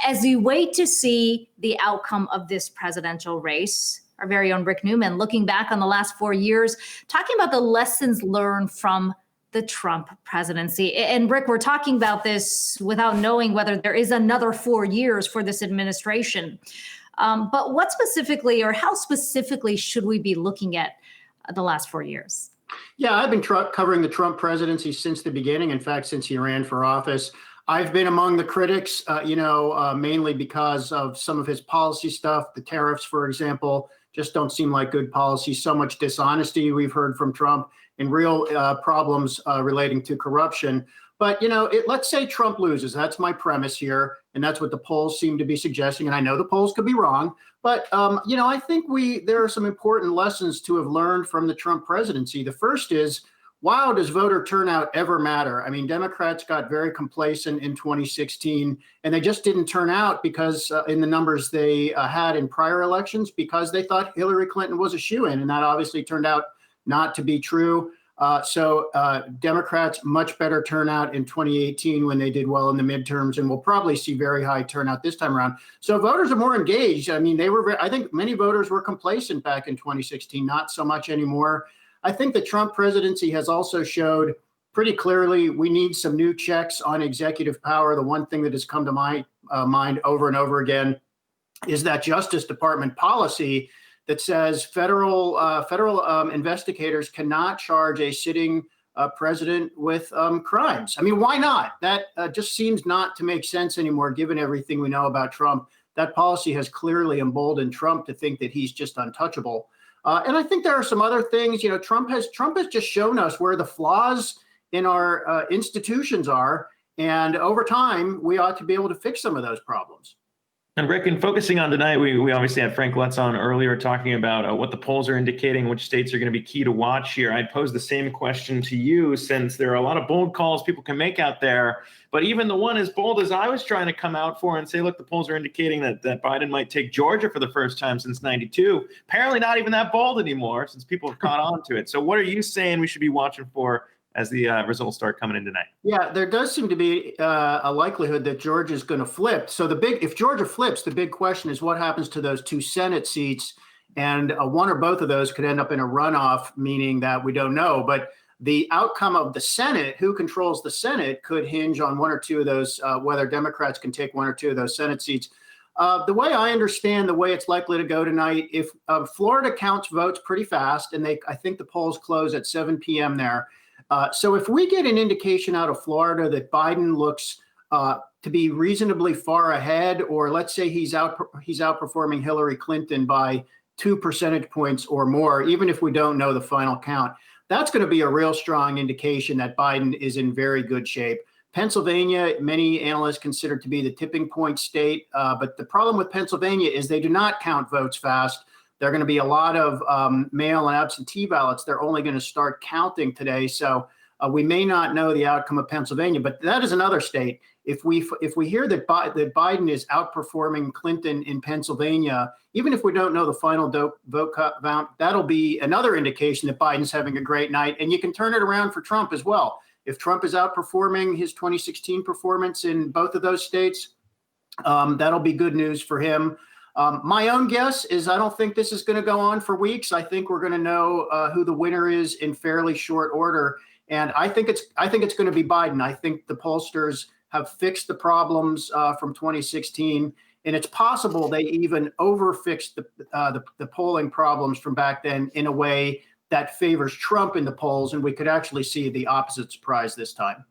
As we wait to see the outcome of this presidential race, our very own Rick Newman, looking back on the last 4 years, talking about the lessons learned from the Trump presidency. And Rick, we're talking about this without knowing whether there is another 4 years for this administration. But what specifically, or how specifically, should we be looking at the last 4 years? Yeah, I've been covering the Trump presidency since the beginning. In fact, since he ran for office. I've been among the critics, mainly because of some of his policy stuff. The tariffs, for example, just don't seem like good policy. So much dishonesty we've heard from Trump, and real problems relating to corruption. But, let's say Trump loses. That's my premise here. And that's what the polls seem to be suggesting. And I know the polls could be wrong. But, I think there are some important lessons to have learned from the Trump presidency. The first is, wow, does voter turnout ever matter? I mean, Democrats got very complacent in 2016, and they just didn't turn out because in the numbers they had in prior elections, because they thought Hillary Clinton was a shoo-in. And that obviously turned out not to be true. So Democrats, much better turnout in 2018 when they did well in the midterms, and we'll probably see very high turnout this time around. So voters are more engaged. I mean, I think many voters were complacent back in 2016, not so much anymore. I think the Trump presidency has also showed pretty clearly we need some new checks on executive power. The one thing that has come to my mind over and over again is that Justice Department policy that says federal investigators cannot charge a sitting president with crimes. I mean, why not? That just seems not to make sense anymore, given everything we know about Trump. That policy has clearly emboldened Trump to think that he's just untouchable. And I think there are some other things. Trump has just shown us where the flaws in our institutions are, and over time we ought to be able to fix some of those problems. And Rick, in focusing on tonight, we obviously had Frank Lutz on earlier talking about what the polls are indicating, which states are going to be key to watch here. I'd pose the same question to you, since there are a lot of bold calls people can make out there. But even the one as bold as I was trying to come out for and say, look, the polls are indicating that Biden might take Georgia for the first time since '92. Apparently not even that bold anymore, since people have caught on to it. So what are you saying we should be watching for as the results start coming in tonight? Yeah, there does seem to be a likelihood that Georgia is going to flip. So if Georgia flips, the big question is what happens to those 2 Senate seats, and one or both of those could end up in a runoff, meaning that we don't know. But the outcome of the Senate, who controls the Senate, could hinge on one or two of those, whether Democrats can take one or two of those Senate seats. The way I understand the way it's likely to go tonight, if Florida counts votes pretty fast, and I think the polls close at 7 p.m. there. So if we get an indication out of Florida that Biden looks to be reasonably far ahead, or let's say he's outperforming Hillary Clinton by 2 percentage points or more, even if we don't know the final count, that's going to be a real strong indication that Biden is in very good shape. Pennsylvania, many analysts consider to be the tipping point state. But the problem with Pennsylvania is they do not count votes fast. There are going to be a lot of mail and absentee ballots. They're only going to start counting today. So we may not know the outcome of Pennsylvania, but that is another state. If we hear that Biden is outperforming Clinton in Pennsylvania, even if we don't know the final vote count, that'll be another indication that Biden's having a great night. And you can turn it around for Trump as well. If Trump is outperforming his 2016 performance in both of those states, that'll be good news for him. My own guess is I don't think this is going to go on for weeks. I think we're going to know who the winner is in fairly short order. And I think it's going to be Biden. I think the pollsters have fixed the problems from 2016, and it's possible they even overfixed the polling problems from back then in a way that favors Trump in the polls, and we could actually see the opposite surprise this time.